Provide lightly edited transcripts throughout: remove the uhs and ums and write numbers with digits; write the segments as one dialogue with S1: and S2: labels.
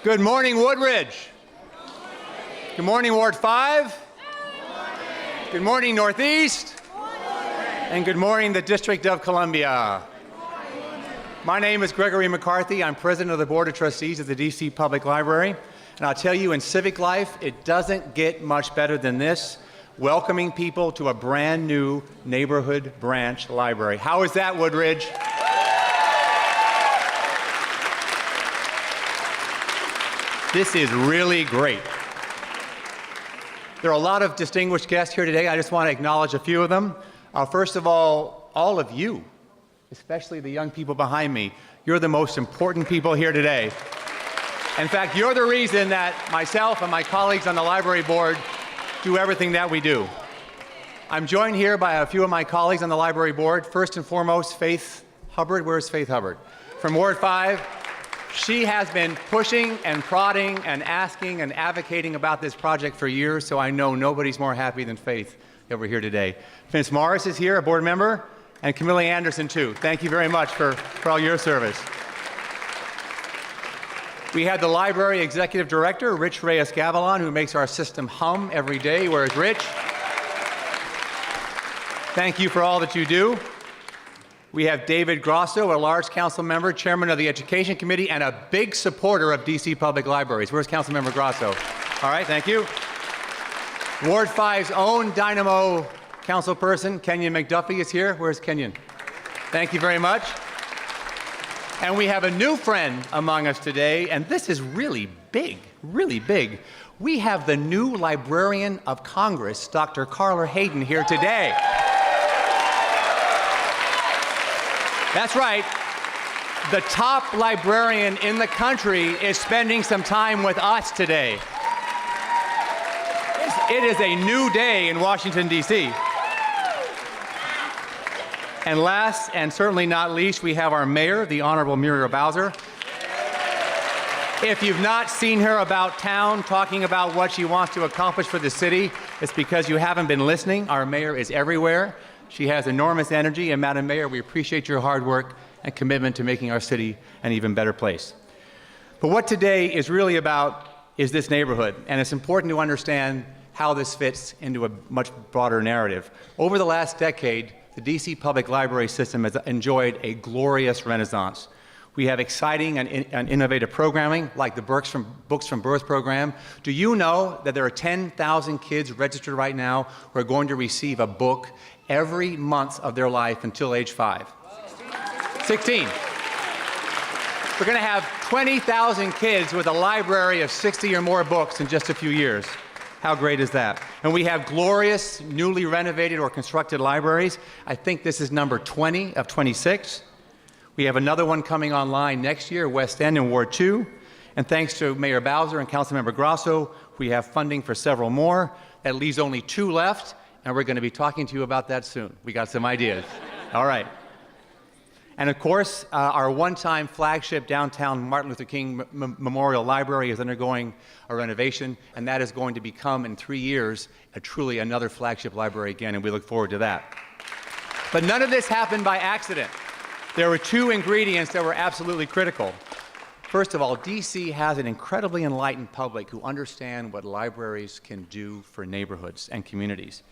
S1: Good morning, Woodridge. Good morning, Ward 5. Good morning, Northeast. And good morning, the District of Columbia. My name is Gregory McCarthy. I'm president of the Board of Trustees of the DC Public Library. And I'll tell you, in civic life, it doesn't get much better than this, welcoming people to a brand new neighborhood branch library. How is that, Woodridge? This is really great. There are a lot of distinguished guests here today. I just want to acknowledge a few of them. First of all of you, especially the young people behind me, you're the most important people here today. In fact, you're the reason that myself and my colleagues on the library board do everything that we do. I'm joined here by a few of my colleagues on the library board. First and foremost, Faith Hubbard. Where's Faith Hubbard? From Ward 5. She has been pushing and prodding and asking and advocating about this project for years, so I know nobody's more happy than Faith that we're here today. Vince Morris is here, a board member, and Camille Anderson too. Thank you very much for all your service. We had the library executive director, Rich Reyes-Gavilan, who makes our system hum every day. Where's Rich? Thank you for all that you do. We have David Grosso, a large council member, chairman of the Education Committee, and a big supporter of DC Public Libraries. Where's Councilmember Grosso? All right, thank you. Ward 5's own dynamo councilperson, Kenyon McDuffie, is here. Where's Kenyon? Thank you very much. And we have a new friend among us today, and this is really big, really big. We have the new Librarian of Congress, Dr. Carla Hayden, here today. That's right. The top librarian in the country is spending some time with us today. It is a new day in Washington, D.C. And last, and certainly not least, we have our mayor, the Honorable Muriel Bowser. If you've not seen her about town talking about what she wants to accomplish for the city, it's because you haven't been listening. Our mayor is everywhere. She has enormous energy, and Madam Mayor, we appreciate your hard work and commitment to making our city an even better place. But what today is really about is this neighborhood, and it's important to understand how this fits into a much broader narrative. Over the last decade, the DC Public Library system has enjoyed a glorious renaissance. We have exciting and innovative programming, like the Books from Birth program. Do you know that there are 10,000 kids registered right now who are going to receive a book every month of their life until age 5? 16. We're going to have 20,000 kids with a library of 60 or more books in just a few years. How great is that? And we have glorious, newly renovated or constructed libraries. I think this is number 20 of 26. We have another one coming online next year, West End in Ward 2. And thanks to Mayor Bowser and Councilmember Grosso, we have funding for several more. That leaves only 2 left, and we're going to be talking to you about that soon. We got some ideas. All right. And of course, our one-time flagship downtown Martin Luther King Memorial Library is undergoing a renovation, and that is going to become, in 3 years, truly another flagship library again, and we look forward to that. But none of this happened by accident. There were 2 ingredients that were absolutely critical. First of all, DC has an incredibly enlightened public who understand what libraries can do for neighborhoods and communities.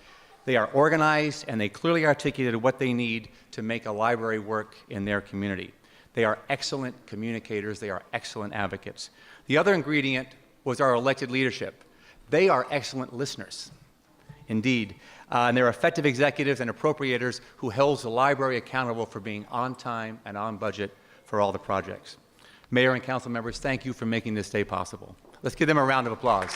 S1: They are organized, and they clearly articulated what they need to make a library work in their community. They are excellent communicators. They are excellent advocates. The other ingredient was our elected leadership. They are excellent listeners, indeed. And they're effective executives and appropriators who holds the library accountable for being on time and on budget for all the projects. Mayor and council members, thank you for making this day possible. Let's give them a round of applause.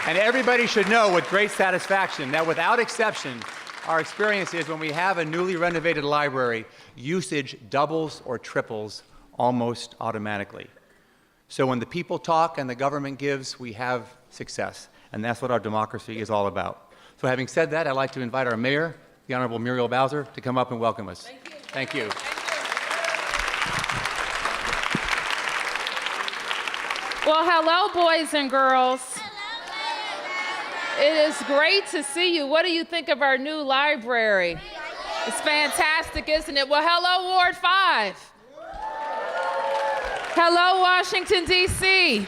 S1: And everybody should know with great satisfaction that without exception, our experience is when we have a newly renovated library, usage doubles or triples almost automatically. So when the people talk and the government gives, we have success. And that's what our democracy is all about. So having said that, I'd like to invite our mayor, the Honorable Muriel Bowser, to come up and welcome us. Thank you. Thank you.
S2: Well, hello, boys and girls. It is great to see you. What do you think of our new library? It's fantastic, isn't it? Well, hello, Ward 5. Hello, Washington, D.C.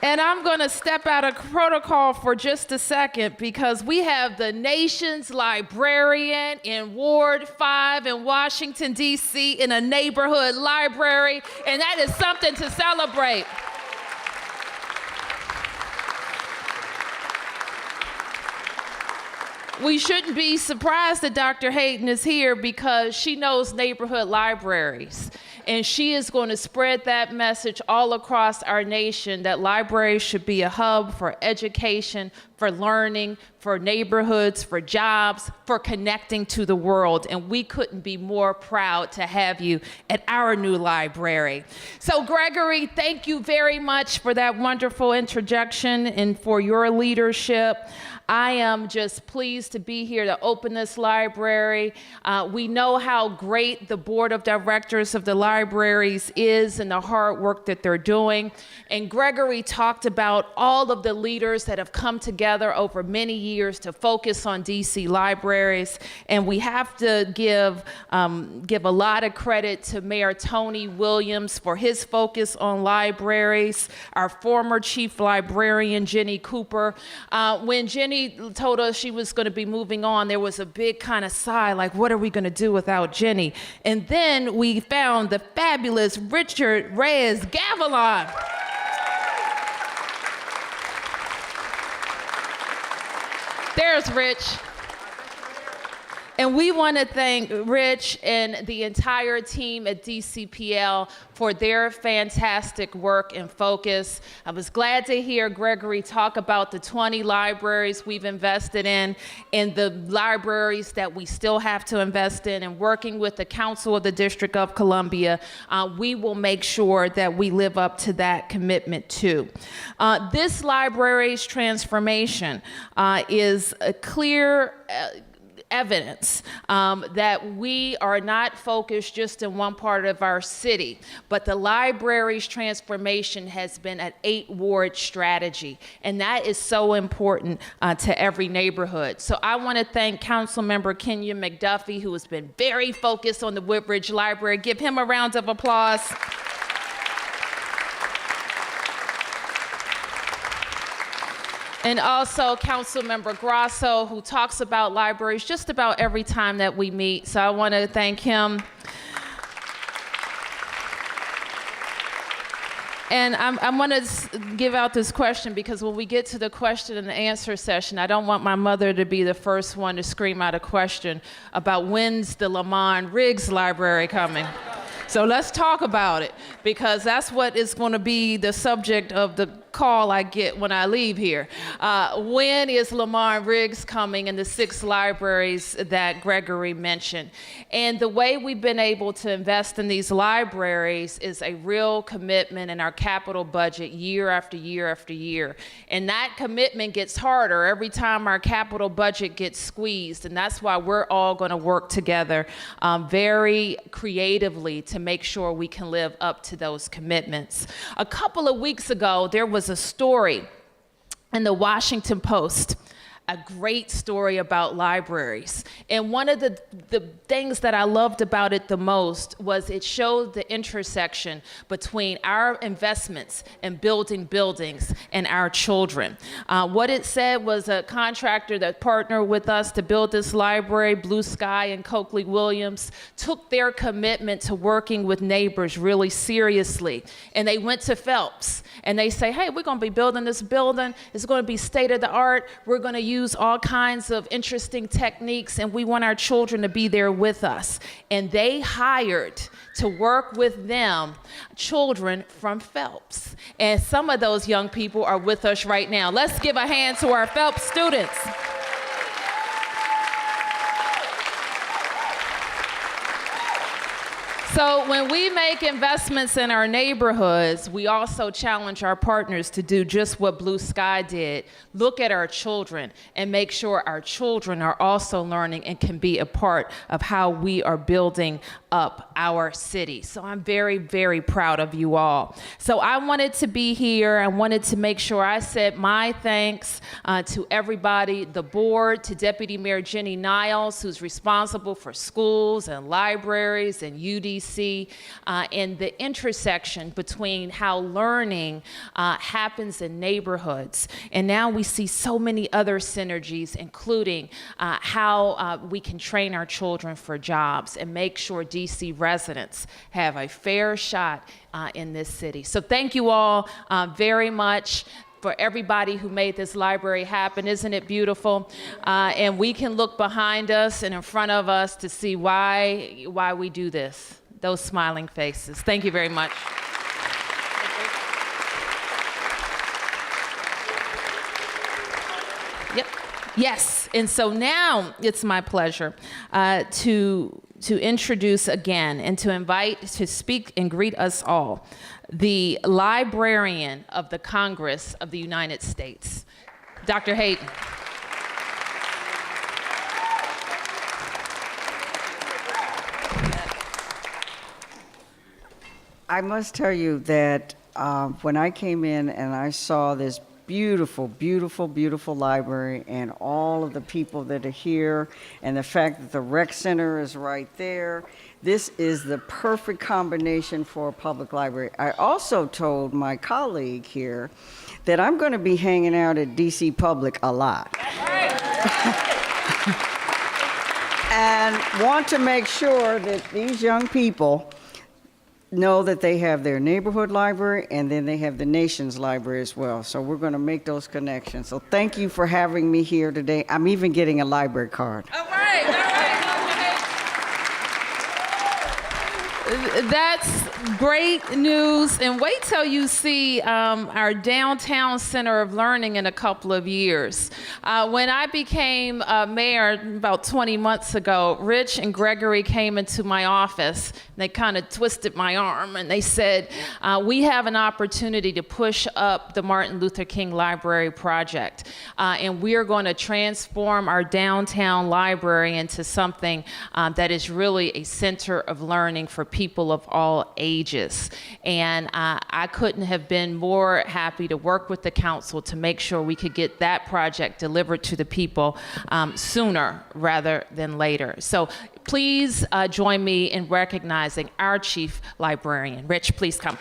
S2: And I'm going to step out of protocol for just a second because we have the nation's librarian in Ward 5 in Washington, D.C. in a neighborhood library, and that is something to celebrate. We shouldn't be surprised that Dr. Hayden is here because she knows neighborhood libraries. And she is going to spread that message all across our nation that libraries should be a hub for education, for learning, for neighborhoods, for jobs, for connecting to the world. And we couldn't be more proud to have you at our new library. So Gregory, thank you very much for that wonderful introduction and for your leadership. I am just pleased to be here to open this library. We know how great the board of directors of the libraries is and the hard work that they're doing. And Gregory talked about all of the leaders that have come together over many years to focus on DC libraries. And we have to give a lot of credit to Mayor Tony Williams for his focus on libraries, our former chief librarian, Jenny Cooper. When Jenny told us she was going to be moving on, there was a big kind of sigh, like, what are we going to do without Jenny? And then we found the fabulous Richard Reyes-Gavilan. There's Rich. And we want to thank Rich and the entire team at DCPL for their fantastic work and focus. I was glad to hear Gregory talk about the 20 libraries we've invested in and the libraries that we still have to invest in, and working with the Council of the District of Columbia, we will make sure that we live up to that commitment too. This library's transformation is a clear evidence that we are not focused just in one part of our city, but the library's transformation has been an 8-ward strategy, and that is so important to every neighborhood. So I want to thank Councilmember Kenya McDuffie, who has been very focused on the Woodridge Library. Give him a round of applause. And also Councilmember Grasso, who talks about libraries just about every time that we meet. So I want to thank him. And I'm going to give out this question because when we get to the question and answer session, I don't want my mother to be the first one to scream out a question about when's the Lamont Riggs Library coming. So let's talk about it, because that's what is going to be the subject of the call I get when I leave here. When is Lamont Riggs coming, and the 6 libraries that Gregory mentioned? And the way we've been able to invest in these libraries is a real commitment in our capital budget year after year after year. And that commitment gets harder every time our capital budget gets squeezed. And that's why we're all going to work together very creatively to make sure we can live up to those commitments. A couple of weeks ago, there was a story in the Washington Post, a great story about libraries. And one of the things that I loved about it the most was it showed the intersection between our investments in building buildings and our children. What it said was a contractor that partnered with us to build this library, Blue Sky and Coakley Williams, took their commitment to working with neighbors really seriously. And they went to Phelps and they say, hey, we're going to be building this building. It's going to be state of the art. We're going to use all kinds of interesting techniques, and we want our children to be there with us. And they hired to work with them children from Phelps. And some of those young people are with us right now. Let's give a hand to our Phelps students. So when we make investments in our neighborhoods, we also challenge our partners to do just what Blue Sky did. Look at our children and make sure our children are also learning and can be a part of how we are building up our city. So I'm very, very proud of you all. So I wanted to be here. I wanted to make sure I said my thanks to everybody, the board, to Deputy Mayor Jenny Niles, who's responsible for schools and libraries and UDC. see in the intersection between how learning happens in neighborhoods. And now we see so many other synergies, including how we can train our children for jobs and make sure DC residents have a fair shot in this city. So thank you all very much for everybody who made this library happen. Isn't it beautiful? And we can look behind us and in front of us to see why we do this. Those smiling faces. Thank you very much. Yep. Yes. And so now it's my pleasure to introduce again and to invite to speak and greet us all the Librarian of the Congress of the United States, Dr. Hayden.
S3: I must tell you that when I came in and I saw this beautiful, beautiful, beautiful library and all of the people that are here and the fact that the rec center is right there, this is the perfect combination for a public library. I also told my colleague here that I'm going to be hanging out at DC Public a lot. And want to make sure that these young people know that they have their neighborhood library and then they have the nation's library as well. So we're going to make those connections. So thank you for having me here today. I'm even getting a library card.
S2: All right, all right. That's great news. And wait till you see our downtown center of learning in a couple of years. When I became mayor about 20 months ago, Rich and Gregory came into my office. They kind of twisted my arm and they said, we have an opportunity to push up the Martin Luther King Library project. And we are going to transform our downtown library into something that is really a center of learning for people of all ages. And I couldn't have been more happy to work with the council to make sure we could get that project delivered to the people sooner rather than later. So please join me in recognizing our chief librarian. Rich, please come.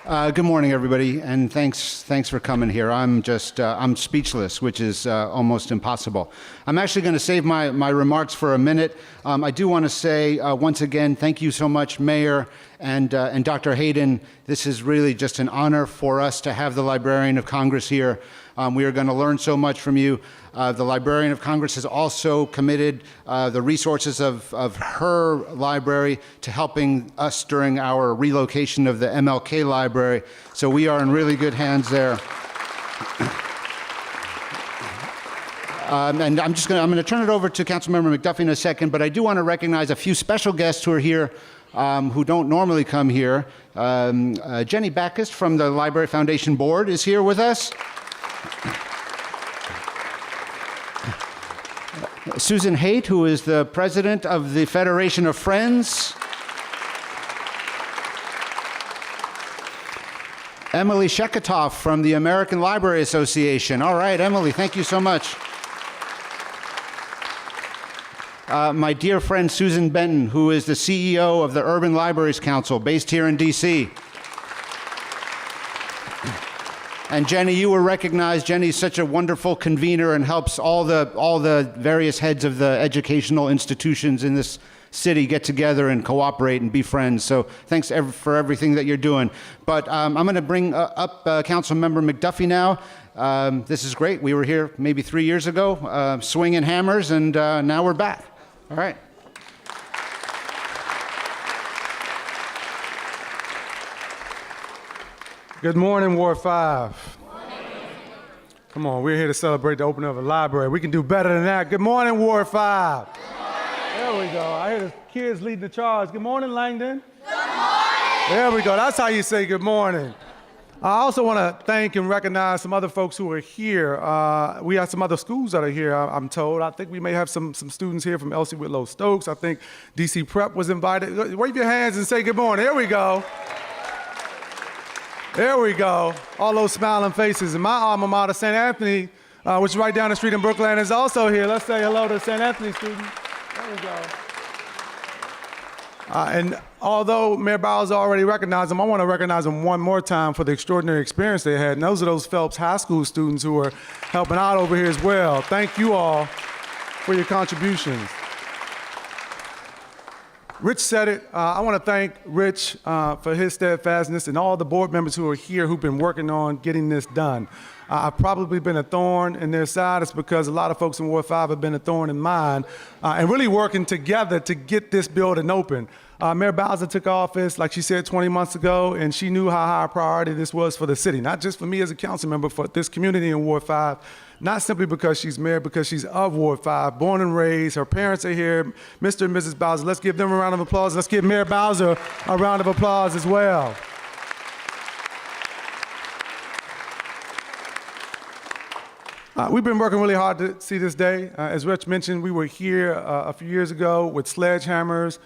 S4: Good morning, everybody, and thanks for coming here. I'm speechless, which is almost impossible. I'm actually going to save my remarks for a minute. I do want to say once again, thank you so much, Mayor and Dr. Hayden. This is really just an honor for us to have the Librarian of Congress here. We are going to learn so much from you. The Librarian of Congress has also committed the resources of her library to helping us during our relocation of the MLK Library. So we are in really good hands there. And I'm going to turn it over to Councilmember McDuffie in a second, but I do want to recognize a few special guests who are here who don't normally come here. Jenny Backus from the Library Foundation Board is here with us. Susan Haight, who is the president of the Federation of Friends. Emily Sheketoff from the American Library Association. All right, Emily, thank you so much. My dear friend Susan Benton, who is the CEO of the Urban Libraries Council, based here in DC. And Jenny, you were recognized. Jenny's such a wonderful convener and helps all the various heads of the educational institutions in this city get together and cooperate and be friends. So thanks for everything that you're doing. But I'm going to bring up Councilmember McDuffie now. This is great. We were here maybe 3 years ago, swinging hammers, and now we're back. All right.
S5: Good morning, Ward 5. Good morning. Come on, we're here to celebrate the opening of a library. We can do better than that. Good morning, Ward 5. Good morning. There we go. I hear the kids leading the charge. Good morning, Langdon. Good morning. There we go. That's how you say good morning. I also want to thank and recognize some other folks who are here. We have some other schools that are here, I'm told. I think we may have some students here from Elsie Whitlow Stokes. I think DC Prep was invited. Wave your hands and say good morning. There we go. There we go. All those smiling faces. And my alma mater, St. Anthony, which is right down the street in Brookland, is also here. Let's say hello to St. Anthony students. There we go. And although Mayor Bowser already recognized them, I want to recognize them one more time for the extraordinary experience they had. And those are those Phelps High School students who are helping out over here as well. Thank you all for your contributions. Rich said it. I want to thank Rich for his steadfastness and all the board members who are here who've been working on getting this done. I've probably been a thorn in their side. It's because a lot of folks in Ward 5 have been a thorn in mine, and really working together to get this building open. Mayor Bowser took office, like she said, 20 months ago, and she knew how high a priority this was for the city, not just for me as a council member, for this community in Ward 5, not simply because she's mayor, because she's of Ward 5, born and raised. Her parents are here, Mr. and Mrs. Bowser. Let's give them a round of applause. Let's give Mayor Bowser a round of applause as well. We've been working really hard to see this day. As Rich mentioned, we were here a few years ago with sledgehammers,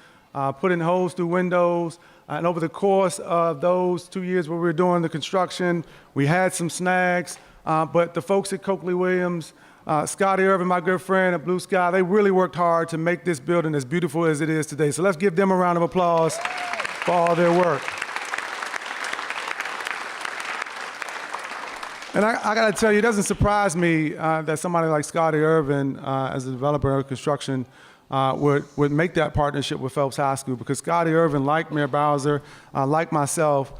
S5: putting holes through windows. And over the course of those 2 years where we were doing the construction, we had some snags. But the folks at Coakley-Williams, Scotty Irvin, my good friend at Blue Sky, they really worked hard to make this building as beautiful as it is today. So let's give them a round of applause for all their work. And I got to tell you, it doesn't surprise me that somebody like Scotty Irvin, as a developer of construction, would make that partnership with Phelps High School, because Scotty Irvin, like Mayor Bowser, like myself,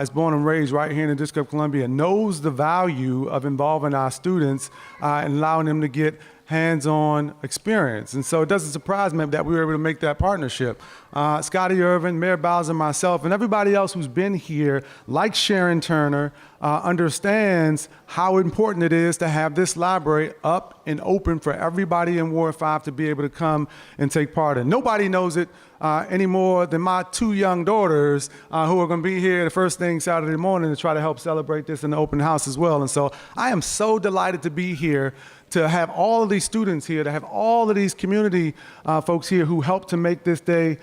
S5: is born and raised right here in the District of Columbia, knows the value of involving our students and allowing them to get hands-on experience. And so it doesn't surprise me that we were able to make that partnership. Scotty Irvin, Mayor Bowser, myself, and everybody else who's been here, like Sharon Turner, understands how important it is to have this library up and open for everybody in Ward 5 to be able to come and take part in. Nobody knows it any more than my two young daughters who are going to be here the first thing Saturday morning to try to help celebrate this in the open house as well. And so I am so delighted to be here, to have all of these students here, to have all of these community folks here who helped to make this day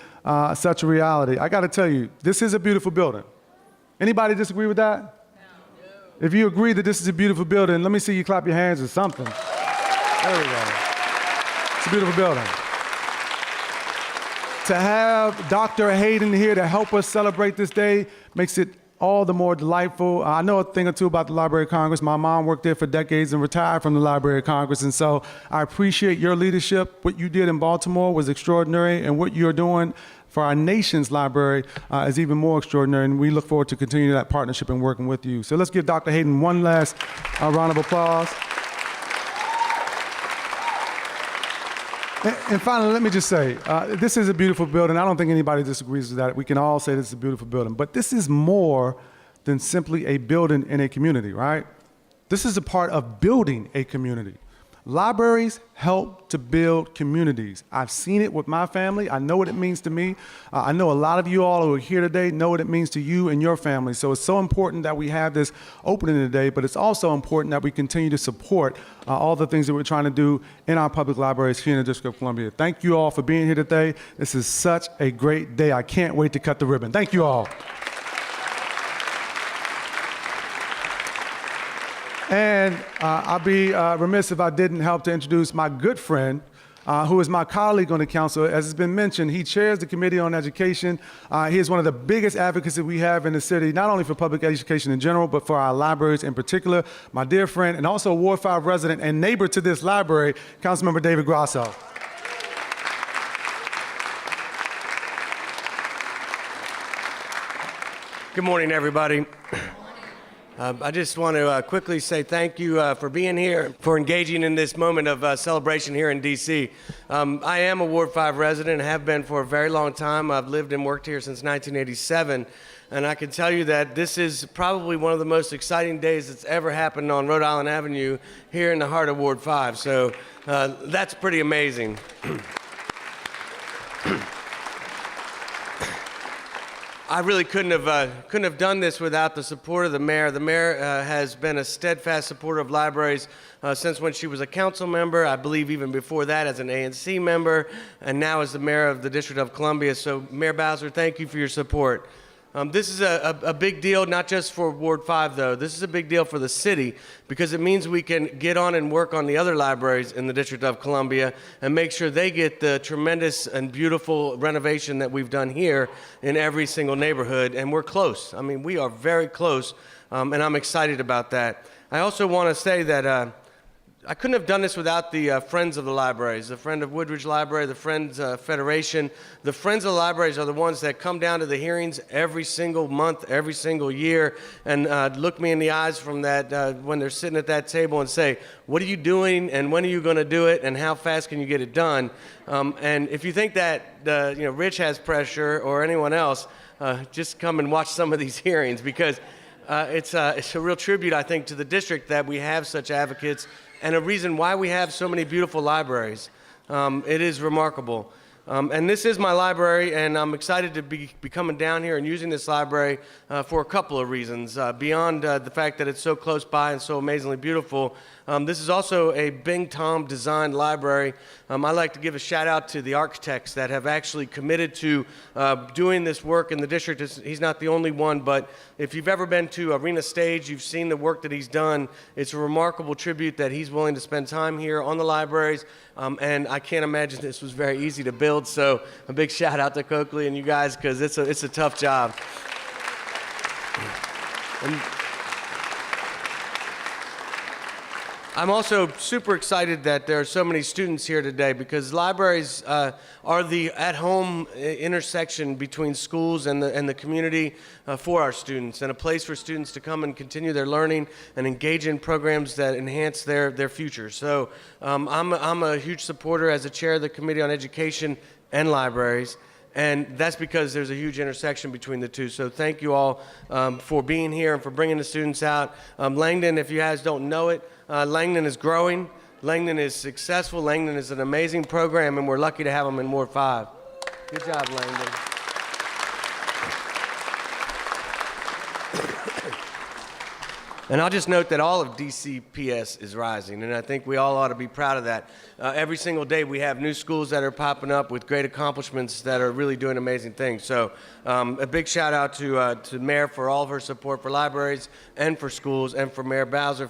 S5: such a reality. I got to tell you, this is a beautiful building. Anybody disagree with that? No. If you agree that this is a beautiful building, let me see you clap your hands or something. There we go. It's a beautiful building. To have Dr. Hayden here to help us celebrate this day makes it all the more delightful. I know a thing or two about the Library of Congress. My mom worked there for decades and retired from the Library of Congress, and so I appreciate your leadership. What you did in Baltimore was extraordinary, and what you're doing for our nation's library is even more extraordinary, and we look forward to continuing that partnership and working with you. So let's give Dr. Hayden one last round of applause. And finally, let me just say, this is a beautiful building. I don't think anybody disagrees with that. We can all say this is a beautiful building. But this is more than simply a building in a community, right? This is a part of building a community. Libraries help to build communities. I've seen it with my family. I know what it means to me. I know a lot of you all who are here today know what it means to you and your family. So it's so important that we have this opening today, but it's also important that we continue to support all the things that we're trying to do in our public libraries here in the District of Columbia. Thank you all for being here today. This is such a great day. I can't wait to cut the ribbon. Thank you all. And I'll be remiss if I didn't help to introduce my good friend, who is my colleague on the council. As has been mentioned, he chairs the Committee on Education. He is one of the biggest advocates that we have in the city, not only for public education in general, but for our libraries in particular. My dear friend, and also Ward 5 resident and neighbor to this library, Councilmember David Grasso.
S6: Good morning, everybody. I just want to quickly say thank you for being here, for engaging in this moment of celebration here in D.C. I am a Ward 5 resident and have been for a very long time. I've lived and worked here since 1987, and I can tell you that this is probably one of the most exciting days that's ever happened on Rhode Island Avenue here in the heart of Ward 5, so that's pretty amazing. I really couldn't have done this without the support of the mayor. The mayor has been a steadfast supporter of libraries since when she was a council member, I believe even before that as an ANC member, and now as the mayor of the District of Columbia. So Mayor Bowser, thank you for your support. This is a big deal, not just for Ward 5, though. This is a big deal for the city because it means we can get on and work on the other libraries in the District of Columbia and make sure they get the tremendous and beautiful renovation that we've done here in every single neighborhood. And we're close. I mean, we are very close, and I'm excited about that. I also want to say that I couldn't have done this without the Friends of the Libraries, the Friend of Woodridge Library, the Friends Federation. The Friends of the Libraries are the ones that come down to the hearings every single month, every single year, and look me in the eyes from that when they're sitting at that table and say, what are you doing, and when are you going to do it, and how fast can you get it done? And if you think that Rich has pressure or anyone else, just come and watch some of these hearings because it's a real tribute, I think, to the district that we have such advocates and a reason why we have so many beautiful libraries. It is remarkable. And this is my library, and I'm excited to be coming down here and using this library for a couple of reasons. Beyond the fact that it's so close by and so amazingly beautiful, this is also a Bing Tom designed library. I'd like to give a shout out to the architects that have actually committed to doing this work in the district. He's not the only one, but if you've ever been to Arena Stage, you've seen the work that he's done. It's a remarkable tribute that he's willing to spend time here on the libraries, and I can't imagine this was very easy to build, so a big shout out to Coakley and you guys because it's a tough job. And I'm also super excited that there are so many students here today because libraries are the at-home intersection between schools and the community for our students, and a place for students to come and continue their learning and engage in programs that enhance their future. So I'm a huge supporter as a chair of the Committee on Education and Libraries. And that's because there's a huge intersection between the two. So thank you all for being here and for bringing the students out. Langdon, if you guys don't know it, Langdon is growing. Langdon is successful. Langdon is an amazing program, and we're lucky to have them in Ward 5. Good job, Langdon. And I'll just note that all of DCPS is rising, and I think we all ought to be proud of that. Every single day we have new schools that are popping up with great accomplishments that are really doing amazing things. So a big shout out to Mayor for all of her support for libraries and for schools, and for Mayor Bowser,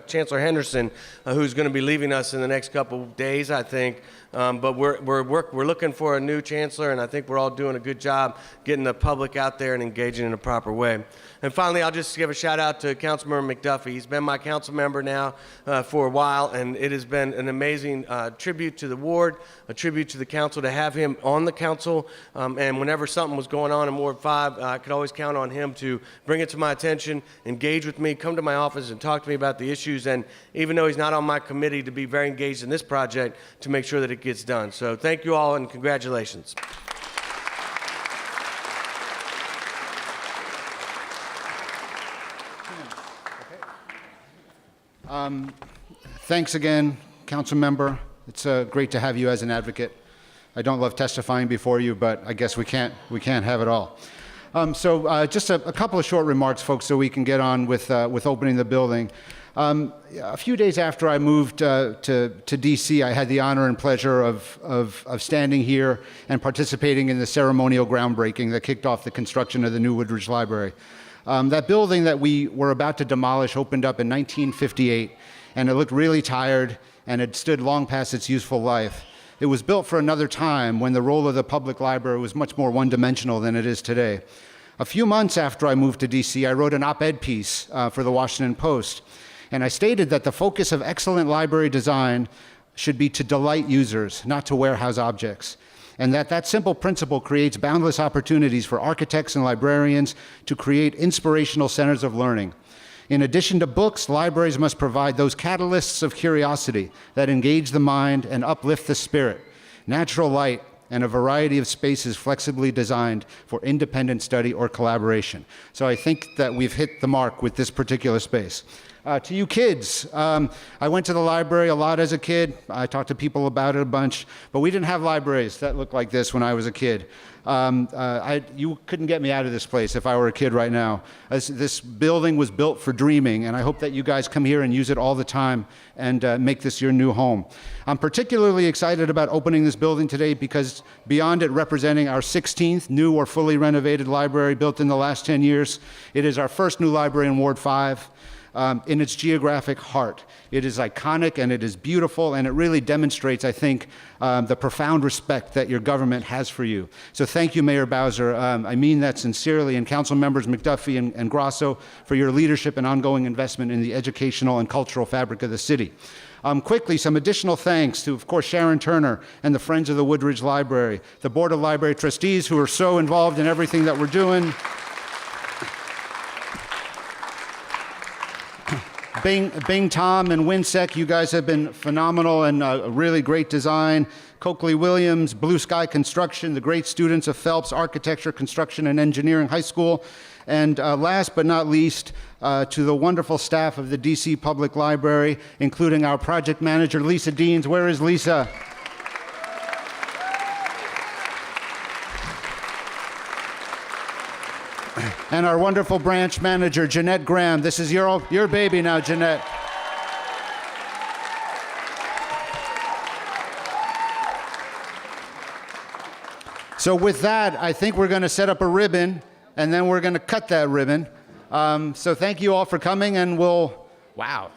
S6: Chancellor Henderson, who's going to be leaving us in the next couple of days, I think. But we're looking for a new chancellor, and I think we're all doing a good job getting the public out there and engaging in a proper way. And finally, I'll just give a shout out to Councilmember McDuffie. He's been my council member now for a while, and it has been an amazing tribute to the ward, a tribute to the council to have him on the council. And whenever something was going on in Ward 5, I could always count on him to bring it to my attention, engage with me, come to my office and talk to me about the issues. And even though he's not on my committee, to be very engaged in this project to make sure that it gets done. So thank you all and congratulations.
S4: Thanks again, Council Member. It's great to have you as an advocate. I don't love testifying before you, but I guess we can't have it all. Just a couple of short remarks, folks, so we can get on with opening the building. A few days after I moved to D.C., I had the honor and pleasure of standing here and participating in the ceremonial groundbreaking that kicked off the construction of the new Woodridge Library. That building that we were about to demolish opened up in 1958, and it looked really tired and had stood long past its useful life. It was built for another time when the role of the public library was much more one-dimensional than it is today. A few months after I moved to D.C., I wrote an op-ed piece for the Washington Post, and I stated that the focus of excellent library design should be to delight users, not to warehouse objects, and that simple principle creates boundless opportunities for architects and librarians to create inspirational centers of learning. In addition to books, libraries must provide those catalysts of curiosity that engage the mind and uplift the spirit, natural light, and a variety of spaces flexibly designed for independent study or collaboration. So I think that we've hit the mark with this particular space. To you kids, I went to the library a lot as a kid. I talked to people about it a bunch, but we didn't have libraries that looked like this when I was a kid. You couldn't get me out of this place if I were a kid right now. This building was built for dreaming, and I hope that you guys come here and use it all the time and make this your new home. I'm particularly excited about opening this building today because beyond it representing our 16th new or fully renovated library built in the last 10 years, it is our first new library in Ward 5. In its geographic heart. It is iconic and it is beautiful, and it really demonstrates, I think, the profound respect that your government has for you. So thank you, Mayor Bowser. I mean that sincerely, and Council Members McDuffie and Grasso for your leadership and ongoing investment in the educational and cultural fabric of the city. Quickly, some additional thanks to, of course, Sharon Turner and the Friends of the Woodridge Library, the Board of Library Trustees who are so involved in everything that we're doing, Bing Tom and Winsec, you guys have been phenomenal and a really great design. Coakley Williams, Blue Sky Construction, the great students of Phelps Architecture, Construction, and Engineering High School. And last but not least, to the wonderful staff of the DC Public Library, including our project manager, Lisa Deans. Where is Lisa? And our wonderful branch manager, Jeanette Graham. This is your baby now, Jeanette. So with that, I think we're going to set up a ribbon, and then we're going to cut that ribbon. So thank you all for coming, and wow.